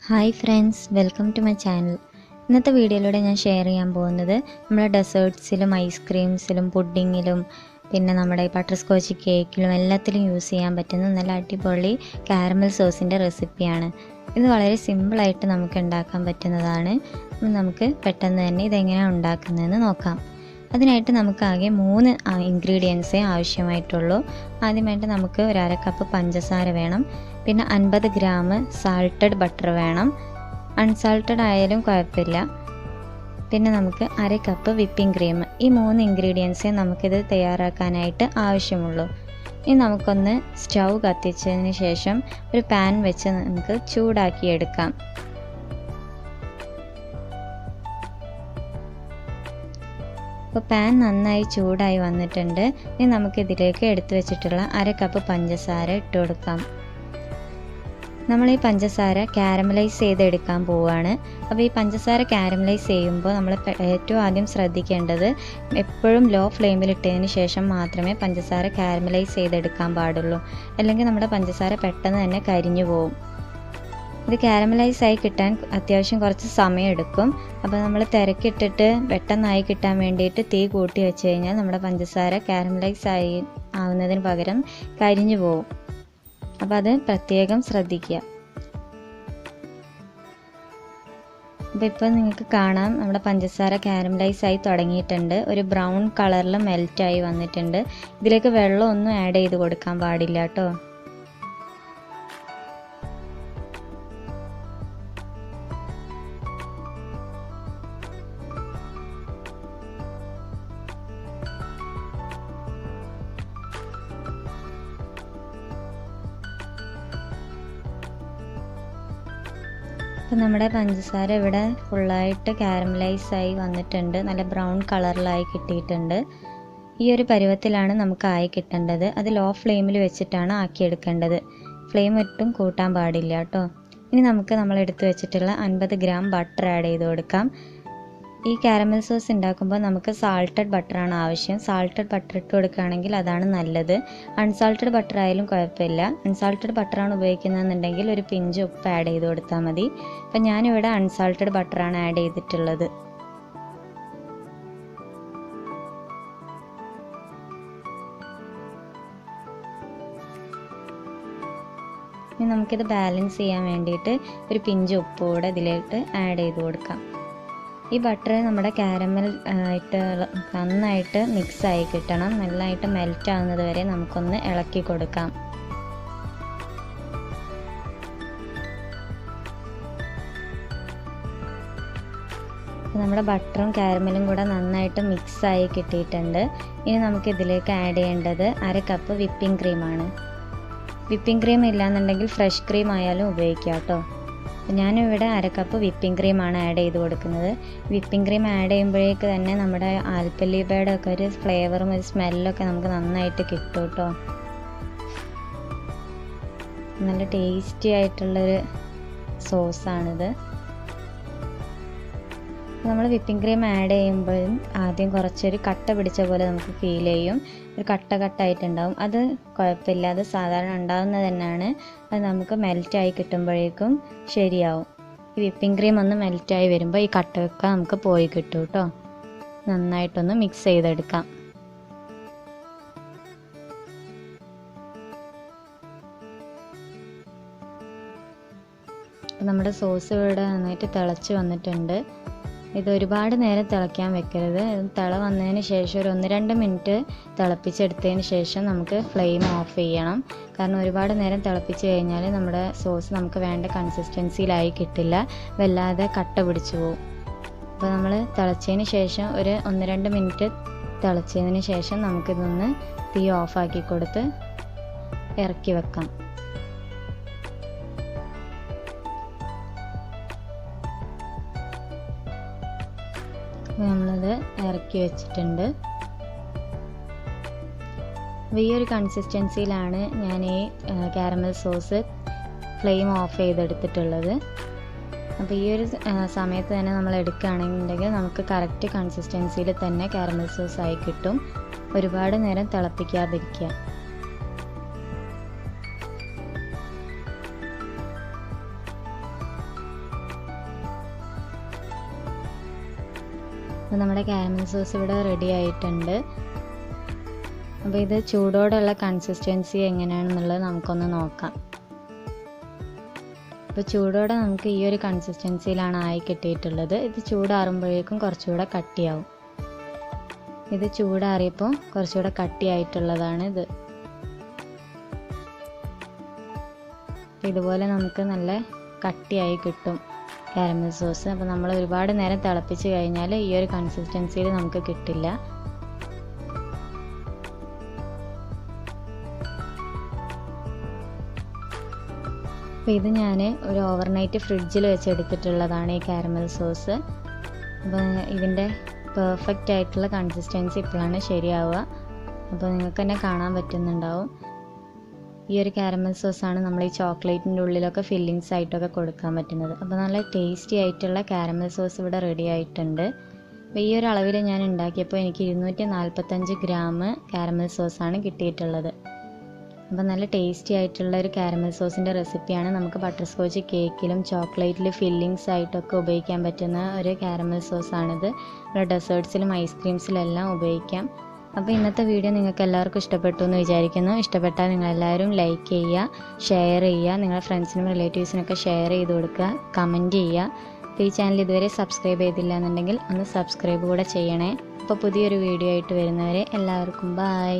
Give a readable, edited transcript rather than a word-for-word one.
Hi friends, welcome to my channel. ഇന്നത്തെ വീഡിയോയിലൂടെ ഞാൻ ഷെയർ ചെയ്യാൻ പോകുന്നത് നമ്മുടെ ഡെസേർട്ട്സിലും ഐസ്ക്രീംസിലും പുഡിങ്ങിലും പിന്നെ നമ്മുടെ ബട്ടർസ്കോച്ച് കേക്കിലും എല്ലാത്തിലും യൂസ് ചെയ്യാൻ പറ്റുന്ന നല്ല അടിപൊളി കാരമൽ സോസിൻ്റെ റെസിപ്പിയാണ്. ഇത് വളരെ സിമ്പിളായിട്ട് നമുക്ക് ഉണ്ടാക്കാൻ പറ്റുന്നതാണ്. നമുക്ക് പെട്ടെന്ന് തന്നെ ഇതെങ്ങനെയാണ് ഉണ്ടാക്കുന്നതെന്ന് നോക്കാം. അതിനായിട്ട് നമുക്ക് ആകെ 3 ഇൻഗ്രീഡിയൻസേ ആവശ്യമായിട്ടുള്ളൂ. ആദ്യമായിട്ട് നമുക്ക് ഒരു 1/2 കപ്പ് പഞ്ചസാര വേണം. പിന്നെ 50 ഗ്രാം സാൾട്ടഡ് ബട്ടർ വേണം. അൺസാൾട്ടഡ് ആയാലും കുഴപ്പമില്ല. പിന്നെ നമുക്ക് 1/2 കപ്പ് വിപ്പിംഗ് ക്രീം. ഈ 3 ഇൻഗ്രീഡിയൻസേ നമുക്കിത് തയ്യാറാക്കാനായിട്ട് ആവശ്യമുള്ളൂ. ഇനി നമുക്കൊന്ന് സ്റ്റൗ കത്തിച്ചതിന് ശേഷം ഒരു പാൻ വെച്ച് നമുക്ക് ചൂടാക്കിയെടുക്കാം. അപ്പോൾ പാൻ നന്നായി ചൂടായി വന്നിട്ടുണ്ട്. ഇനി നമുക്കിതിലേക്ക് എടുത്തു വെച്ചിട്ടുള്ള 1/2 കപ്പ് പഞ്ചസാര ഇട്ട് കൊടുക്കാം. നമ്മൾ ഈ പഞ്ചസാര കാരമലൈസ് ചെയ്തെടുക്കാൻ പോവുകയാണ്. അപ്പോൾ ഈ പഞ്ചസാര കാരമലൈസ് ചെയ്യുമ്പോൾ നമ്മൾ ഏറ്റവും ആദ്യം ശ്രദ്ധിക്കേണ്ടത് എപ്പോഴും ലോ ഫ്ലെയിമിലിട്ടതിന് ശേഷം മാത്രമേ പഞ്ചസാര കാരമലൈസ് ചെയ്തെടുക്കാൻ പാടുള്ളൂ. അല്ലെങ്കിൽ നമ്മുടെ പഞ്ചസാര പെട്ടെന്ന് തന്നെ കരിഞ്ഞു പോകും. ഇത് കാരമലൈസ് ആയി കിട്ടാൻ അത്യാവശ്യം കുറച്ച് സമയം എടുക്കും. അപ്പോൾ നമ്മൾ തിരക്കിട്ടിട്ട് പെട്ടെന്നായി കിട്ടാൻ വേണ്ടിയിട്ട് തീ കൂട്ടി വെച്ച് കഴിഞ്ഞാൽ നമ്മുടെ പഞ്ചസാര കാരമലൈസ് ആവുന്നതിന് പകരം കരിഞ്ഞു പോകും. അപ്പോൾ അത് പ്രത്യേകം ശ്രദ്ധിക്കുക. അപ്പോൾ ഇപ്പോൾ നിങ്ങൾക്ക് കാണാം നമ്മുടെ പഞ്ചസാര കാരമലൈസ് ആയി തുടങ്ങിയിട്ടുണ്ട്. ഒരു ബ്രൗൺ കളറിൽ മെൽറ്റായി വന്നിട്ടുണ്ട്. ഇതിലേക്ക് വെള്ളമൊന്നും ആഡ് ചെയ്ത് കൊടുക്കാൻ പാടില്ല കേട്ടോ. അപ്പോൾ നമ്മുടെ പഞ്ചസാര ഇവിടെ ഫുള്ളായിട്ട് കാരമലൈസ് ആയി വന്നിട്ടുണ്ട്. നല്ല ബ്രൗൺ കളറിലായി കിട്ടിയിട്ടുണ്ട്. ഈ ഒരു പരുവത്തിലാണ് നമുക്ക് ആയി കിട്ടേണ്ടത്. അത് ലോ ഫ്ലെയിമിൽ വെച്ചിട്ടാണ് ആക്കിയെടുക്കേണ്ടത്. ഫ്ലെയിം ഒട്ടും കൂട്ടാൻ പാടില്ല കേട്ടോ. ഇനി നമുക്ക് നമ്മൾ എടുത്തു വെച്ചിട്ടുള്ള 50 ഗ്രാം ബട്ടർ ആഡ് ചെയ്ത് കൊടുക്കാം. ഈ കാരമൽ സോസ് ഉണ്ടാക്കുമ്പോൾ നമുക്ക് സാൾട്ടഡ് ബട്ടറാണ് ആവശ്യം. സാൾട്ടഡ് ബട്ടർ ഇട്ട് കൊടുക്കുകയാണെങ്കിൽ അതാണ് നല്ലത്. അൺസാൾട്ടഡ് ബട്ടർ ആയാലും കുഴപ്പമില്ല. അൺസാൾട്ടഡ് ബട്ടറാണ് ഉപയോഗിക്കുന്നതെന്നുണ്ടെങ്കിൽ ഒരു പിഞ്ച് ഉപ്പ് ആഡ് ചെയ്ത് കൊടുത്താൽ മതി. അപ്പം ഞാനിവിടെ അൺസാൾട്ടഡ് ബട്ടറാണ് ആഡ് ചെയ്തിട്ടുള്ളത്. ഇനി നമുക്കിത് ബാലൻസ് ചെയ്യാൻ വേണ്ടിയിട്ട് ഒരു പിഞ്ച് ഉപ്പ് കൂടെ ഇതിലേക്ക് ആഡ് ചെയ്ത് കൊടുക്കാം. ഈ ബട്ടർ നമ്മുടെ കാരമൽ ആയിട്ട് നന്നായിട്ട് മിക്സായി കിട്ടണം. നന്നായിട്ട് മെൽറ്റ് ആവുന്നത് വരെ നമുക്കൊന്ന് ഇളക്കി കൊടുക്കാം. നമ്മുടെ ബട്ടറും കാരമലും കൂടെ നന്നായിട്ട് മിക്സായി കിട്ടിയിട്ടുണ്ട്. ഇനി നമുക്ക് ഇതിലേക്ക് ആഡ് ചെയ്യേണ്ടത് 1/2 കപ്പ് വിപ്പിംഗ് ക്രീമാണ്. വിപ്പിംഗ് ക്രീം ഇല്ലാന്നുണ്ടെങ്കിൽ ഫ്രഷ് ക്രീം ആയാലും ഉപയോഗിക്കാം കേട്ടോ. ഞാനിവിടെ 1/2 കപ്പ് വിപ്പിംഗ് ക്രീമാണ് ആഡ് ചെയ്ത് കൊടുക്കുന്നത്. വിപ്പിംഗ് ക്രീം ആഡ് ചെയ്യുമ്പോഴേക്ക് തന്നെ നമ്മുടെ ആൽപ്പല്ലിബയുടെ ഒക്കെ ഒരു ഫ്ലേവറും ഒരു സ്മെല്ലൊക്കെ നമുക്ക് നന്നായിട്ട് കിട്ടും കേട്ടോ. നല്ല ടേസ്റ്റി ആയിട്ടുള്ളൊരു സോസാണിത്. നമ്മൾ വിപ്പിംഗ് ക്രീം ആഡ് ചെയ്യുമ്പോഴും ആദ്യം കുറച്ചൊരു കട്ട പിടിച്ച പോലെ നമുക്ക് ഫീൽ ചെയ്യും. ഒരു കട്ടായിട്ടുണ്ടാവും. അത് കുഴപ്പമില്ല, അത് സാധാരണ ഉണ്ടാകുന്നത് തന്നെയാണ്. അത് നമുക്ക് മെൽറ്റായി കിട്ടുമ്പോഴേക്കും ശരിയാവും. ഈ വിപ്പിംഗ് ക്രീം ഒന്ന് മെൽറ്റായി വരുമ്പോൾ ഈ കട്ടയൊക്കെ നമുക്ക് പോയി കിട്ടും കേട്ടോ. നന്നായിട്ടൊന്ന് മിക്സ് ചെയ്തെടുക്കാം. നമ്മുടെ സോസ് ഇവിടെ നന്നായിട്ട് തിളച്ച് വന്നിട്ടുണ്ട്. ഇത് ഒരുപാട് നേരം തിളയ്ക്കാൻ വെക്കരുത്. തിള വന്നതിന് ശേഷം ഒരു 1-2 മിനിറ്റ് തിളപ്പിച്ചെടുത്തതിന് ശേഷം നമുക്ക് ഫ്ലെയിം ഓഫ് ചെയ്യണം. കാരണം ഒരുപാട് നേരം തിളപ്പിച്ച് കഴിഞ്ഞാൽ നമ്മുടെ സോസ് നമുക്ക് വേണ്ട കൺസിസ്റ്റൻസിയിലായി കിട്ടില്ല. വല്ലാതെ കട്ട പിടിച്ചു പോകും. അപ്പോൾ നമ്മൾ തിളച്ചതിന് ശേഷം ഒരു 1-2 മിനിറ്റ് തിളച്ചതിന് ശേഷം നമുക്കിതൊന്ന് തീ ഓഫാക്കി കൊടുത്ത് ഇറക്കി വെക്കാം. നമ്മളത് ഇറക്കി വെച്ചിട്ടുണ്ട്. ഈ ഒരു കൺസിസ്റ്റൻസിയിലാണ് ഞാൻ ഈ കാരമൽ സോസ് ഫ്ലെയിം ഓഫ് ചെയ്തെടുത്തിട്ടുള്ളത്. അപ്പോൾ ഈ ഒരു സമയത്ത് തന്നെ നമ്മൾ എടുക്കുകയാണെന്നുണ്ടെങ്കിൽ നമുക്ക് കറക്റ്റ് കൺസിസ്റ്റൻസിയിൽ തന്നെ കാരമൽ സോസ് ആയി കിട്ടും. ഒരുപാട് നേരം തിളപ്പിക്കാതിരിക്കുക. അപ്പോൾ നമ്മുടെ കാരമൽ സോസ് ഇവിടെ റെഡി ആയിട്ടുണ്ട്. അപ്പോൾ ഇത് ചൂടോടെയുള്ള കൺസിസ്റ്റൻസി എങ്ങനെയാണെന്നുള്ളത് നമുക്കൊന്ന് നോക്കാം. അപ്പോൾ ചൂടോടെ നമുക്ക് ഈ ഒരു കൺസിസ്റ്റൻസിയിലാണ് ആയി കിട്ടിയിട്ടുള്ളത്. ഇത് ചൂടാറുമ്പോഴേക്കും കുറച്ചുകൂടെ കട്ടിയാവും. ഇത് ചൂടാറിയപ്പോൾ കുറച്ചുകൂടെ കട്ടിയായിട്ടുള്ളതാണ് ഇത്. ഇതുപോലെ നമുക്ക് നല്ല കട്ടിയായി കിട്ടും കാരമൽ സോസ്. അപ്പോൾ നമ്മൾ ഒരുപാട് നേരം തിളപ്പിച്ച് കഴിഞ്ഞാൽ ഈ ഒരു കൺസിസ്റ്റൻസിയിൽ നമുക്ക് കിട്ടില്ല. അപ്പോൾ ഇത് ഞാൻ ഒരു ഓവർനൈറ്റ് ഫ്രിഡ്ജിൽ വെച്ചെടുത്തിട്ടുള്ളതാണ് ഈ കാരമൽ സോസ്. അപ്പോൾ ഇതിൻ്റെ പെർഫെക്റ്റ് ആയിട്ടുള്ള കൺസിസ്റ്റൻസി ഇപ്പോഴാണ് ശരിയാവുക. അപ്പോൾ നിങ്ങൾക്ക് തന്നെ കാണാൻ പറ്റുന്നുണ്ടാവും. ഈ ഒരു കാരമൽ സോസാണ് നമ്മൾ ഈ ചോക്ലേറ്റിൻ്റെ ഉള്ളിലൊക്കെ ഫില്ലിങ്സ് ആയിട്ടൊക്കെ കൊടുക്കാൻ പറ്റുന്നത്. അപ്പോൾ നല്ല ടേസ്റ്റി ആയിട്ടുള്ള കാരമൽ സോസ് ഇവിടെ റെഡി ആയിട്ടുണ്ട്. അപ്പോൾ ഈ ഒരു അളവിൽ ഞാൻ ഉണ്ടാക്കിയപ്പോൾ എനിക്ക് 245 ഗ്രാം കാരമൽ സോസാണ് കിട്ടിയിട്ടുള്ളത്. അപ്പോൾ നല്ല ടേസ്റ്റി ആയിട്ടുള്ള ഒരു കാരമൽ സോസിൻ്റെ റെസിപ്പിയാണ്. നമുക്ക് ബട്ടർസ്കോച്ച് കേക്കിലും ചോക്ലേറ്റിൽ ഫില്ലിങ്സ് ആയിട്ടൊക്കെ ഉപയോഗിക്കാൻ പറ്റുന്ന ഒരു കാരമൽ സോസാണിത്. ഡെസേർട്ട്സിലും ഐസ്ക്രീംസിലും എല്ലാം ഉപയോഗിക്കാം. അപ്പോൾ ഇന്നത്തെ വീഡിയോ നിങ്ങൾക്ക് എല്ലാവർക്കും ഇഷ്ടപ്പെട്ടു എന്ന് വിചാരിക്കുന്നു. ഇഷ്ടപ്പെട്ടാൽ നിങ്ങളെല്ലാവരും ലൈക്ക് ചെയ്യുക, ഷെയർ ചെയ്യുക, നിങ്ങളുടെ ഫ്രണ്ട്സിനും റിലേറ്റീവ്സിനൊക്കെ ഷെയർ ചെയ്ത് കൊടുക്കുക, കമൻറ്റ് ചെയ്യുക. അപ്പോൾ ഈ ചാനൽ ഇതുവരെ സബ്സ്ക്രൈബ് ചെയ്തില്ല എന്നുണ്ടെങ്കിൽ ഒന്ന് സബ്സ്ക്രൈബ് കൂടെ ചെയ്യണേ. അപ്പോൾ പുതിയൊരു വീഡിയോ ആയിട്ട് വരുന്നവരെ എല്ലാവർക്കും ബൈ.